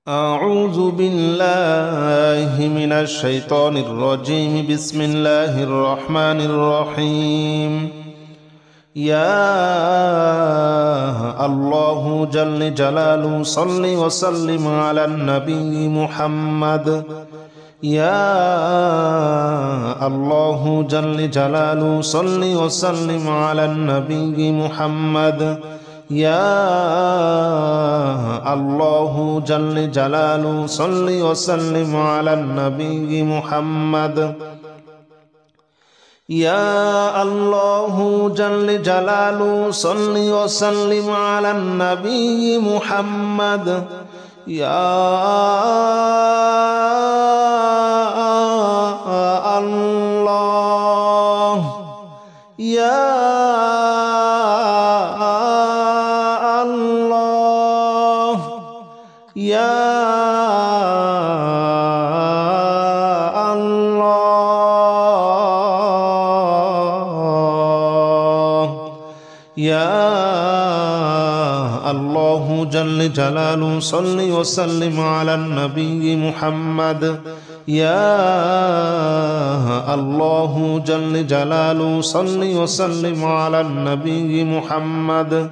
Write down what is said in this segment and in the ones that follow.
أعوذ بالله من الشيطان الرجيم. بسم الله الرحمن الرحيم. يا الله جل جلاله صل وسلم على النبي محمد. يا الله جل جلاله صل وسلم على النبي محمد. يا الله جل جلاله صل وسلم على النبي محمد. يا الله جل جلاله صل وسلم على النبي محمد. يا الله يا يا الله يا الله جل جلاله صل وسلم على النبي محمد. يا الله جل جلاله صل وسلم على النبي محمد.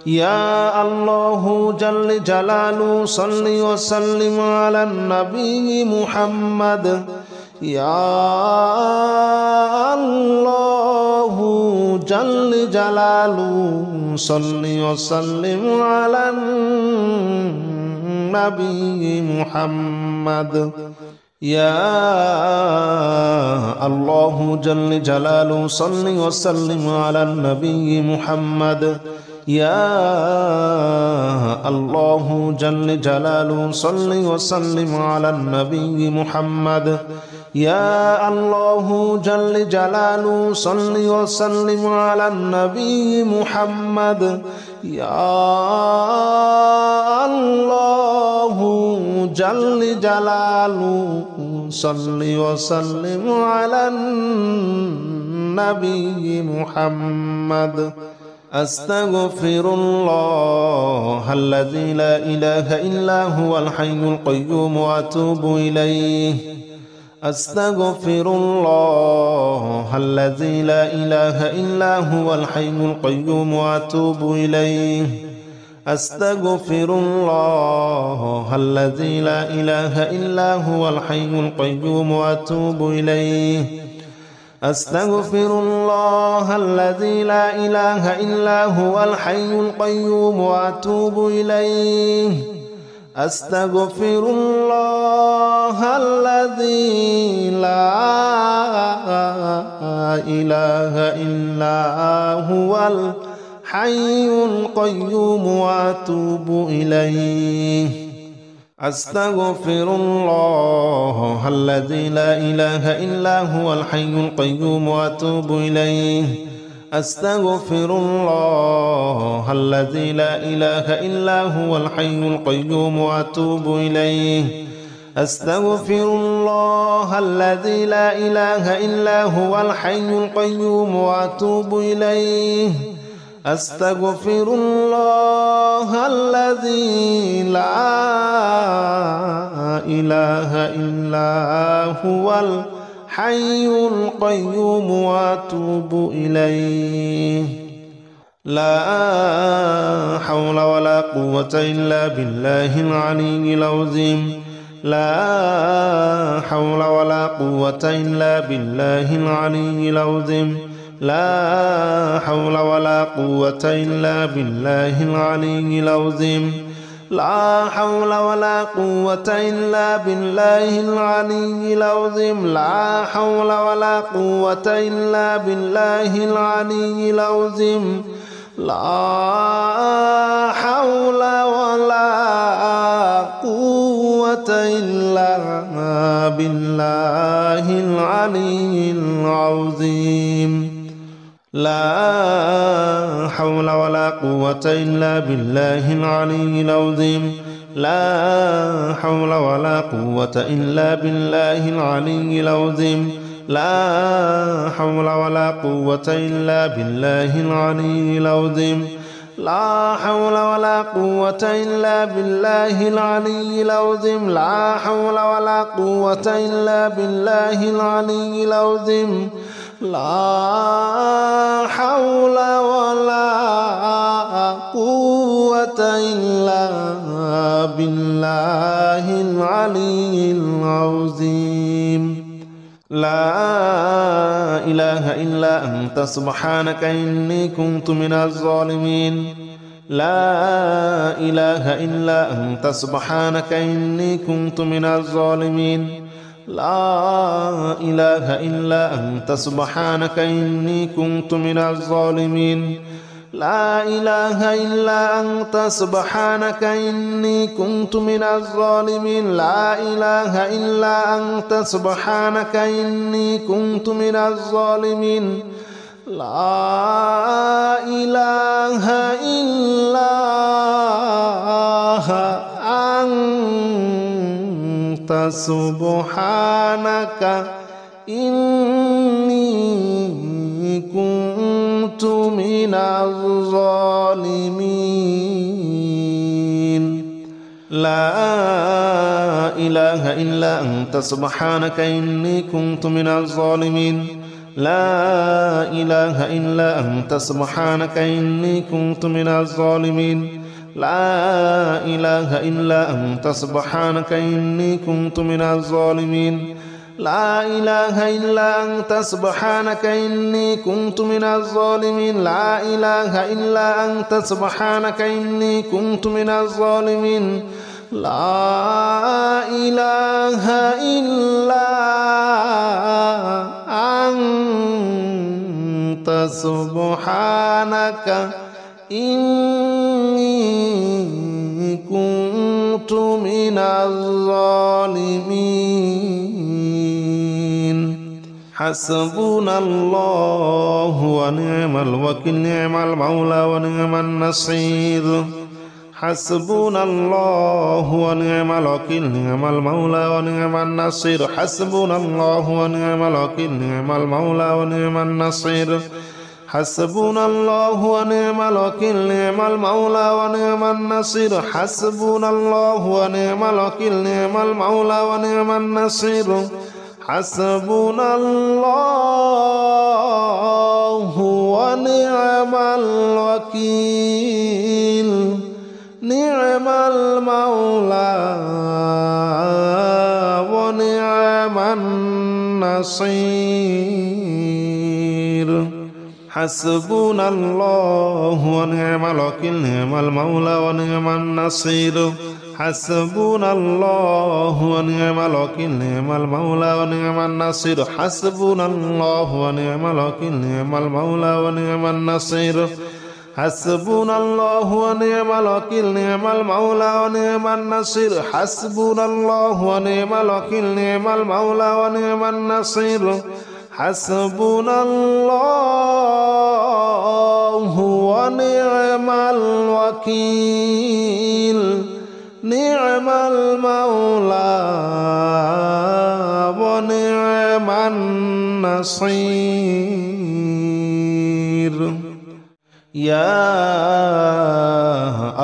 يا الله جل جلاله صل وسلم على النبي محمد. يا الله جل جلاله صل وسلم على النبي محمد. يا الله جل جلاله صل وسلم على النبي محمد. يا الله جل جلاله صل وسلم على النبي محمد. يا الله جل جلاله صل وسلم على النبي محمد. يا الله جل جلاله صل وسلم على النبي محمد. أستغفر الله الذي لا إله إلا هو الحي القيوم وأتوب إليه. أستغفر الله الذي لا إله إلا هو الحي القيوم وأتوب إليه. أستغفر الله الذي لا إله إلا هو الحي القيوم وأتوب إليه. أستغفر الله الذي لا إله إلا هو الحي القيوم وأتوب إليه. أستغفر الله الذي لا إله إلا هو الحي القيوم وأتوب إليه. أستغفر الله الذي لا إله إلا هو الحي القيوم وأتوب إليه. أستغفر الله الذي لا إله إلا هو الحي القيوم وأتوب إليه. أستغفر الله الذي لا إله إلا هو الحي القيوم وأتوب إليه. أستغفر الله الذي لا إله إلا هو الحي القيوم وأتوب إليه. لا حول ولا قوة إلا بالله العلي العظيم. لا حول ولا قوة إلا بالله العلي العظيم. لا حول ولا قوة إلا بالله العلي العظيم. لا حول ولا قوة إلا بالله العلي العظيم. لا حول ولا قوة إلا بالله العلي العظيم. لا حول ولا قوة إلا بالله العلي العظيم. لا حول ولا قوة إلا بالله العلي العظيم. لا حول ولا قوة إلا بالله العلي العظيم. لا حول ولا قوة إلا بالله العلي العظيم. لا حول ولا قوة إلا بالله العلي العظيم لا حول ولا قوة إلا بالله العلي العظيم لا حول ولا قوة إلا بالله العلي العظيم لا إله إلا أنت سبحانك إني كنت من الظالمين لا إله إلا أنت سبحانك إني كنت من الظالمين لا إله إلا أنت سبحانك إني كنت من الظالمين لا إله إلا أنت سبحانك إني كنت من الظالمين لا إله إلا أنت سبحانك إني كنت من الظالمين لا إله إلا أنت سبحانك إني كنت من الظالمين لا إله إلا أنت سبحانك إني كنت من الظالمين لا إله إلا أنت سبحانك إني كنت من الظالمين لا إله إلا أنت سبحانك إني كنت من الظالمين لا إله إلا أنت سبحانك إني كنت من الظالمين لا إله إلا أنت سبحانك إني كنت من الظالمين لا إله إلا أنت سبحانك إني كنت من الظالمين حسبنا الله ونعم الوكيل نعم المولى ونعم النصير حسبنا الله ونعم الوكيل نعم المولى ونعم النصير حسبنا الله ونعم الوكيل نعم المولى ونعم النصير حسبنا الله ونعم الوكيل نعم المولى ونعم النصير حسبنا الله ونعم الوكيل نعم المولى ونعم النصير حسبنا الله ونعم الوكيل نعم المولى ونعم النصير حسبنا الله ونعم الوكيل نعم المولى ونعم النصير حسبنا الله ونعم الوكيل نعم المولى ونعم النصير حسبنا الله ونعم الوكيل نعم المولى ونعم النصير حسبنا الله ونعم الوكيل نعم المولى ونعم النصير حسبنا الله ونعم الوكيل نعم المولى ونعم النصير حسبنا الله ونعم الوكيل نعم المولى ونعم النصير يا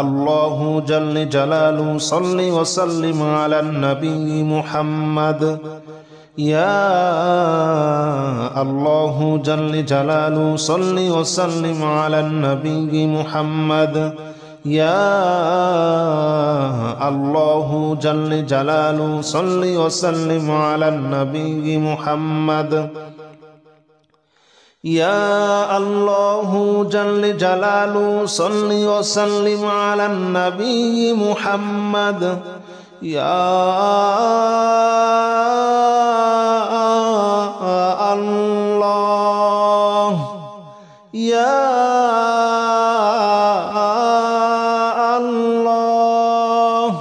الله جل جلاله صل وسلم على النبي محمد يا الله جل جلاله صل وسلم على النبي محمد يا الله جل جلاله صل وسلم على النبي محمد يا الله جل جلاله صل وسلم على النبي محمد يا الله يا الله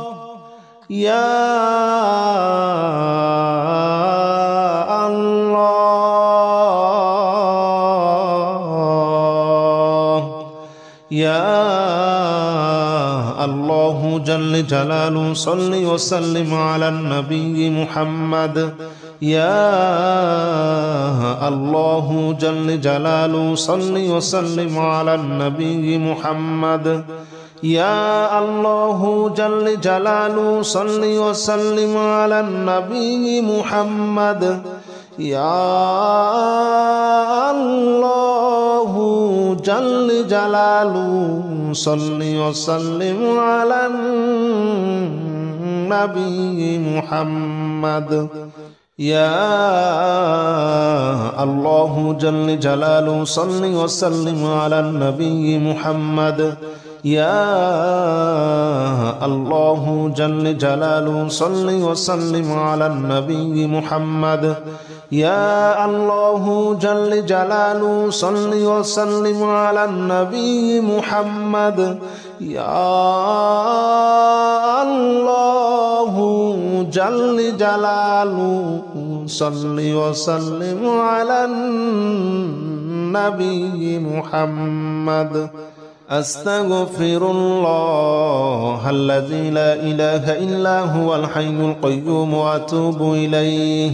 يا الله جل جلاله صل وسلم على النبي محمد يا الله جل جلاله صل وسلم على النبي محمد. يا الله جل جلاله صل وسلم على النبي محمد. يا الله جل جلاله صل وسلم على النبي محمد. يا الله جل جلاله صل وسلم على النبي محمد. يا الله جل جلاله صل وسلم على النبي محمد. يا الله جل جلاله صل وسلم على النبي محمد. يا الله جل جلاله صل وسلم على النبي محمد. أستغفر الله الذي لا إله إلا هو الحي القيوم وأتوب إليه.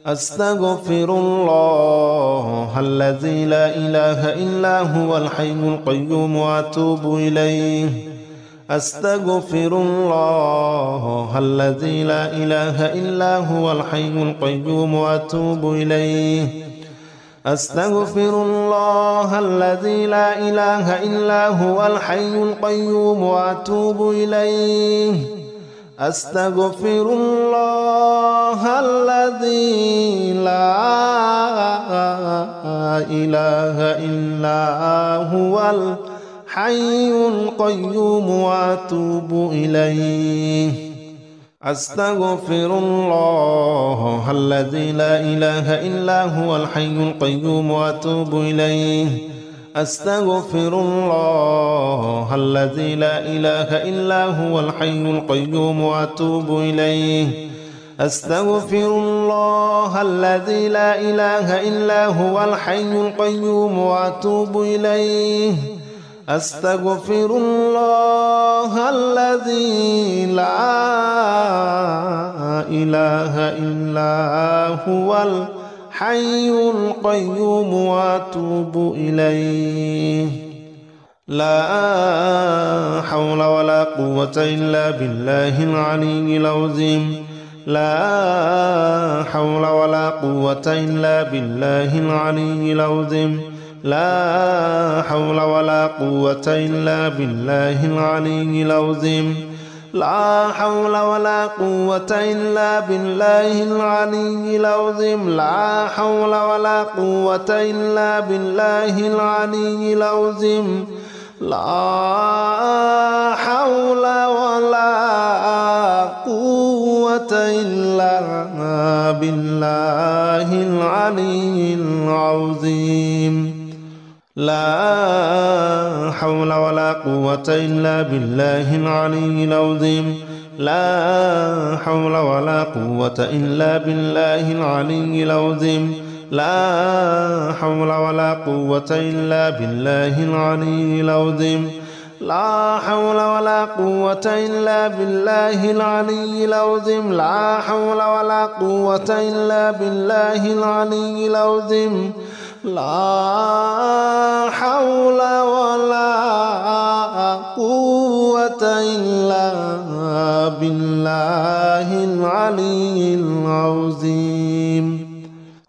أستغفر الله الذي لا إله إلا هو الحي القيوم وأتوب إليه. أستغفر الله الذي لا إله إلا هو الحي القيوم وأتوب إليه. أستغفر الله الذي لا إله إلا هو الحي القيوم وأتوب إليه. أستغفر الله الذي لا إله إلا هو الحي القيوم وأتوب إليه. أستغفر الله الذي لا إله إلا هو الحي القيوم وأتوب إليه. أستغفر الله الذي لا إله إلا هو الحي القيوم وأتوب إليه. أستغفر الله الذي لا إله إلا هو الحي القيوم وأتوب إليه. أستغفر الله الذي لا إله إلا هو الحي القيوم وأتوب إليه. لا حول ولا قوة إلا بالله العلي العظيم. لا حول ولا قوة إلا بالله العلي العظيم. لا حول ولا قوة إلا بالله العلي العظيم. لا حول ولا قوة إلا بالله العلي العظيم. لا حول ولا قوة إلا بالله العلي العظيم. لا حول ولا قوة إلا بالله العلي العظيم. لا حول ولا قوة إلا بالله العلي العظيم. لا حول ولا قوة إلا بالله العلي العظيم. لا حول ولا قوة إلا بالله العلي العظيم. لا حول ولا قوة إلا بالله العلي العظيم. لا حول ولا قوة إلا بالله العلي العظيم. لا حول ولا قوة إلا بالله العلي العظيم.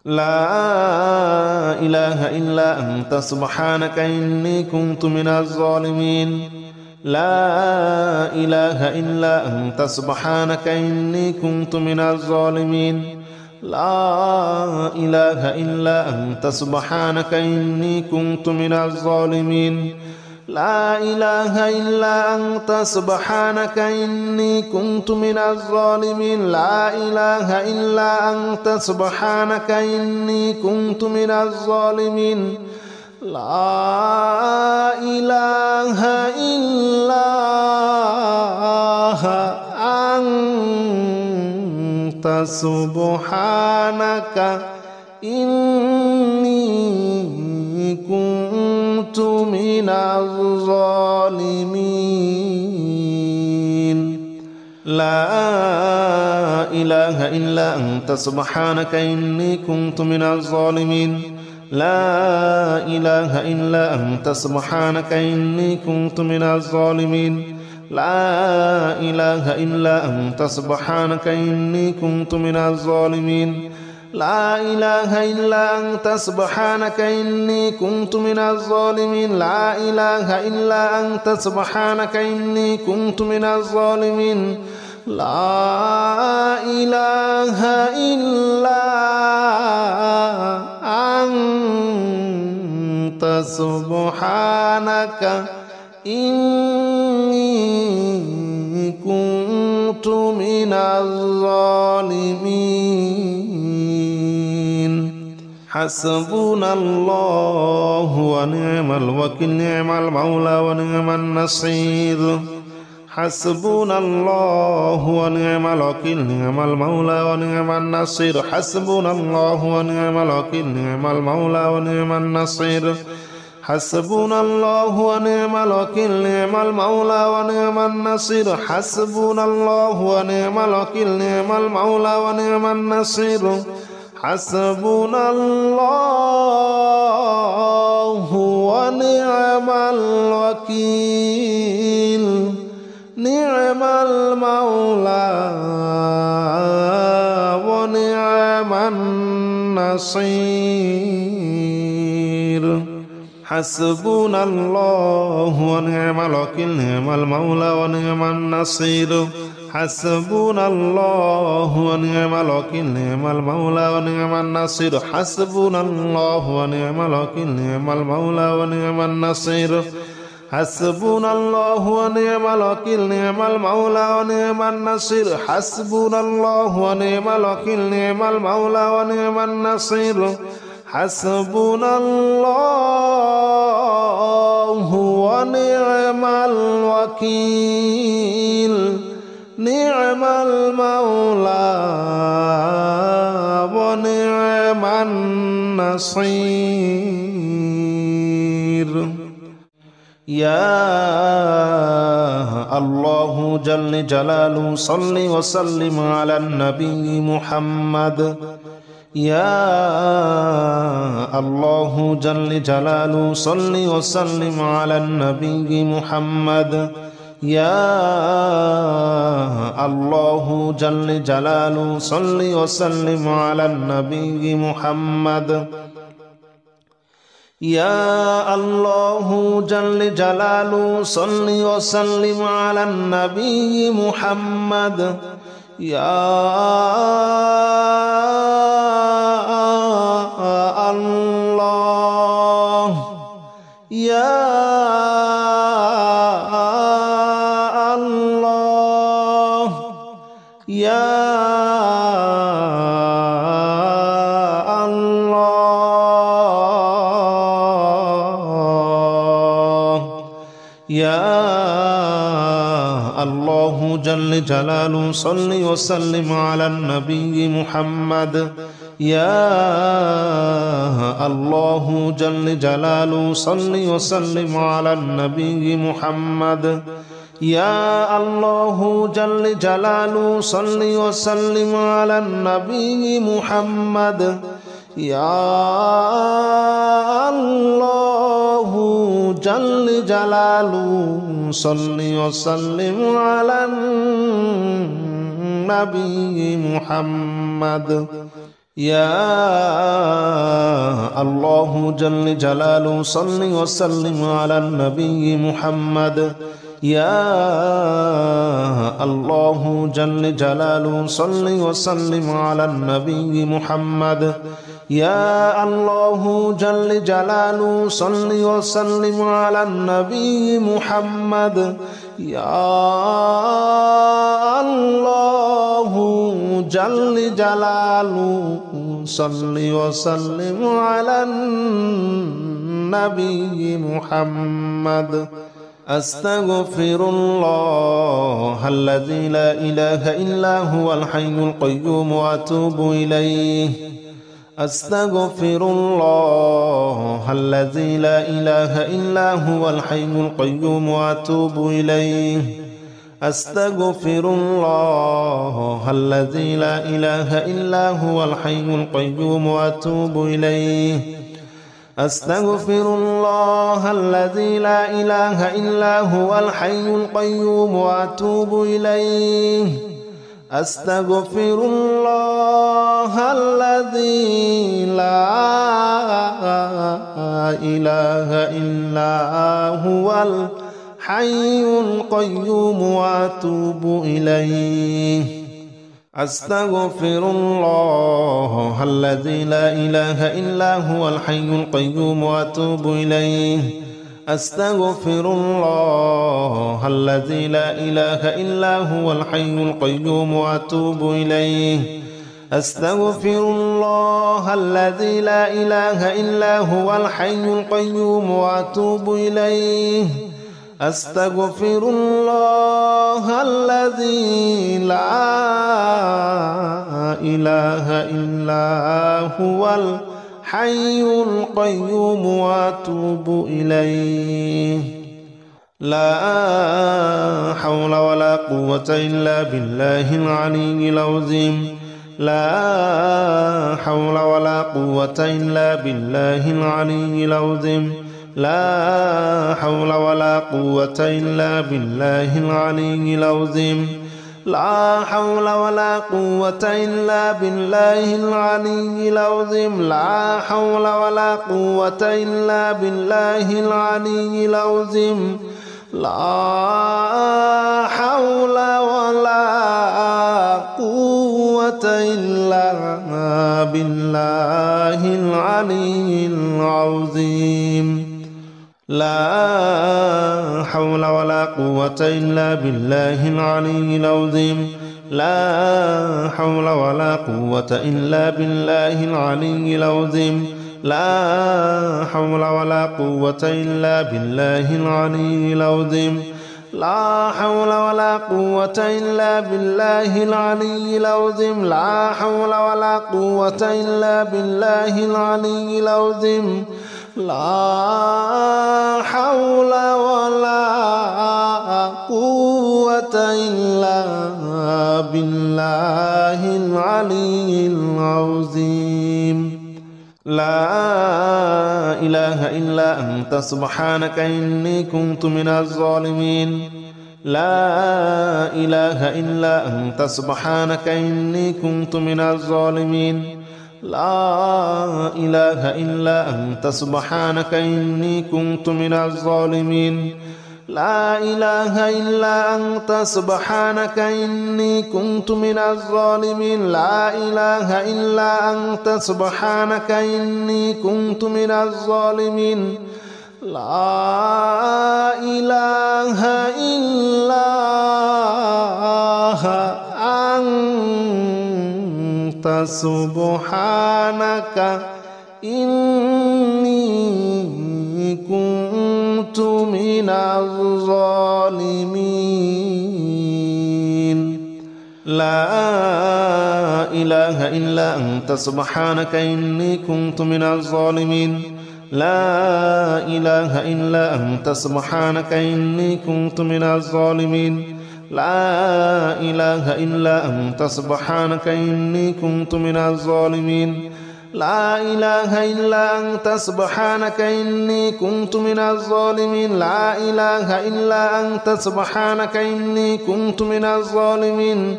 لا إله إلا أنت سبحانك إني كنت من الظالمين. لا إله إلا أنت سبحانك إني كنت من الظالمين. لا إله إلا أنت سبحانك إني كنت من الظالمين. لا إله إلا أنت سبحانك إني كنت من الظالمين. لا إله إلا أنت سبحانك إني كنت من الظالمين. لا إله إلا أنت سبحانك إني كنت من الظالمين. لا إله إلا أنت سبحانك إني كنت من الظالمين لا إله إلا أنت سبحانك إني كنت من الظالمين لا إله إلا أنت سبحانك إني كنت من الظالمين لا إله إلا أنت سبحانك إني كنت من الظالمين لا إله إلا أنت سبحانك إني كنت من الظالمين لا إله إلا أنت سبحانك إني كنت من الظالمين حسبنا الله ونعم الوكيل نعم المولى ونعم النصير حسبنا الله ونعم الوكيل نعم المولى ونعم النصير حسبنا الله ونعم الوكيل نعم المولى ونعم النصير حسبنا الله ونعم الوكيل نعم المولى ونعم النصير حسبنا الله ونعم الوكيل نعم المولى ونعم النصير حسبنا الله ونعم الوكيل نعم المولى ونعم النصير حسبنا الله ونعم الوكيل نعم المولى ونعم النصير حسبنا الله ونعم الوكيل نعم المولى ونعم النصير حسبنا الله ونعم الوكيل نعم المولى ونعم النصير حسبنا الله ونعم الوكيل نعم المولى ونعم النصير حسبنا الله ونعم الوكيل نعم المولى ونعم النصير حسبنا الله ونعم الوكيل نعم المولى ونعم النصير يا الله جل جلاله صل وسلم على النبي محمد يا الله جل جلاله صل وسلم على النبي محمد يا الله جل جلاله صل وسلم على النبي محمد يا الله جل جلاله صل وسلم على النبي محمد يا الله يا الله يا يا الله جل جلاله صل وسلم على النبي محمد يا الله جل جلاله صل وسلم على النبي محمد يا الله جل جلاله صل وسلم على النبي محمد يا الله جل جلاله صل وسلم على النبي محمد يا الله جل جلاله صل وسلم على النبي محمد يا الله جل جلاله صل وسلم على النبي محمد يا الله جل جلاله صل وسلم على النبي محمد يا الله جل جلاله صل وسلم على النبي محمد أستغفر الله الذي لا إله إلا هو الحي القيوم وأتوب إليه أستغفر الله الذي لا إله إلا هو الحي القيوم وأتوب إليه أستغفر الله الذي لا إله إلا هو الحي القيوم وأتوب إليه أستغفر الله الذي لا إله إلا هو الحي القيوم وأتوب إليه أستغفر الله الذي لا إله إلا هو الحي القيوم وأتوب إليه أستغفر الله الذي لا إله إلا هو الحي القيوم وأتوب إليه أستغفر الله الذي لا إله إلا هو الحي القيوم وأتوب إليه أستغفر الله الذي لا إله إلا هو الحي القيوم وأتوب إليه أستغفر الله الذي لا إله إلا هو الحي القيوم وأتوب إليه لا حول ولا قوة إلا بالله العلي العظيم لا حول ولا قوة إلا بالله العلي العظيم لا حول ولا قوة إلا بالله العلي العظيم لا حول ولا قوة إلا بالله العلي العظيم لا حول ولا قوة إلا بالله العلي العظيم لا حول ولا قوة إلا بالله العلي العظيم لا حول ولا قوة إلا بالله العلي العظيم لا حول ولا قوة إلا بالله العلي العظيم لا حول ولا قوة إلا بالله العلي العظيم لا حول ولا قوة إلا بالله العلي العظيم لا حول ولا قوة إلا بالله العلي العظيم لا حول ولا قوة إلا بالله العلي العظيم لا إله إلا أنت سبحانك إني كنت من الظالمين لا إله إلا أنت سبحانك إني كنت من الظالمين لا إله إلا أنت سبحانك إني كنت من الظالمين لا إله إلا أنت سبحانك إني كنت من الظالمين لا إله إلا أنت سبحانك إني كنت من الظالمين لا إله إلا أنت سبحانك إني كنت من الظالمين لا إله إلا أنت سبحانك إني كنت من الظالمين لا إله إلا أنت سبحانك إني كنت من الظالمين لا إله إلا أنت سبحانك إني كنت من الظالمين لا إله إلا أنت سبحانك إني كنت من الظالمين لا إله إلا أنت سبحانك إني كنت من الظالمين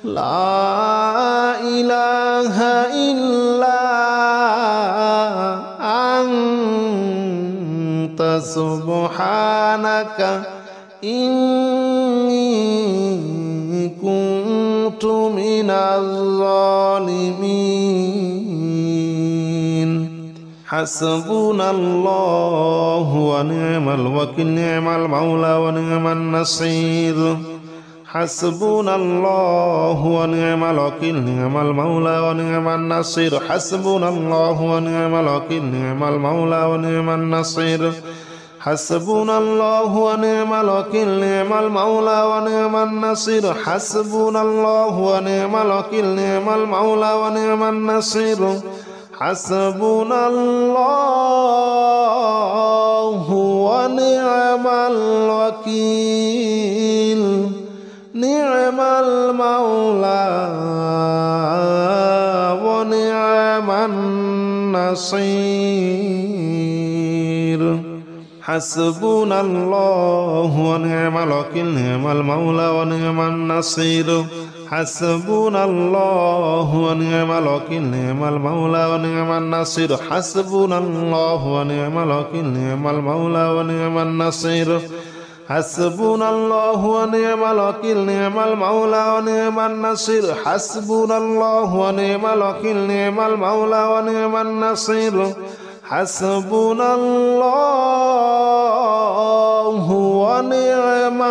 لا إله إلا أنت سبحانك إني كنت من الظالمين حسبنا الله ونعم الوكيل نعم المولى ونعم النصير حسبنا الله ونعم الوكيل نعم المولى ونعم النصير حسبنا الله ونعم الوكيل نعم المولى ونعم النصير حسبنا الله ونعم الوكيل نعم المولى ونعم النصير حسبنا الله ونعم الوكيل نعم المولى ونعم النصير حسبنا الله ونعم الوكيل نعم المولى ونعم النصير حسبنا الله ونعم الوكيل نعم المولى ونعم النصير حسبنا الله ونعم الوكيل نعم المولى ونعم النصير حسبنا الله ونعم الوكيل نعم المولى ونعم النصير حسبنا الله ونعم الوكيل نعم المولى ونعم النصير حسبنا الله ونعم الوكيل نعم المولى ونعم النصير حسبنا الله ونعم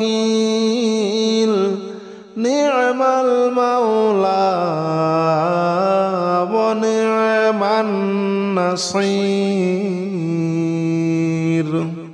الوكيل نعم المولى ونعم النصير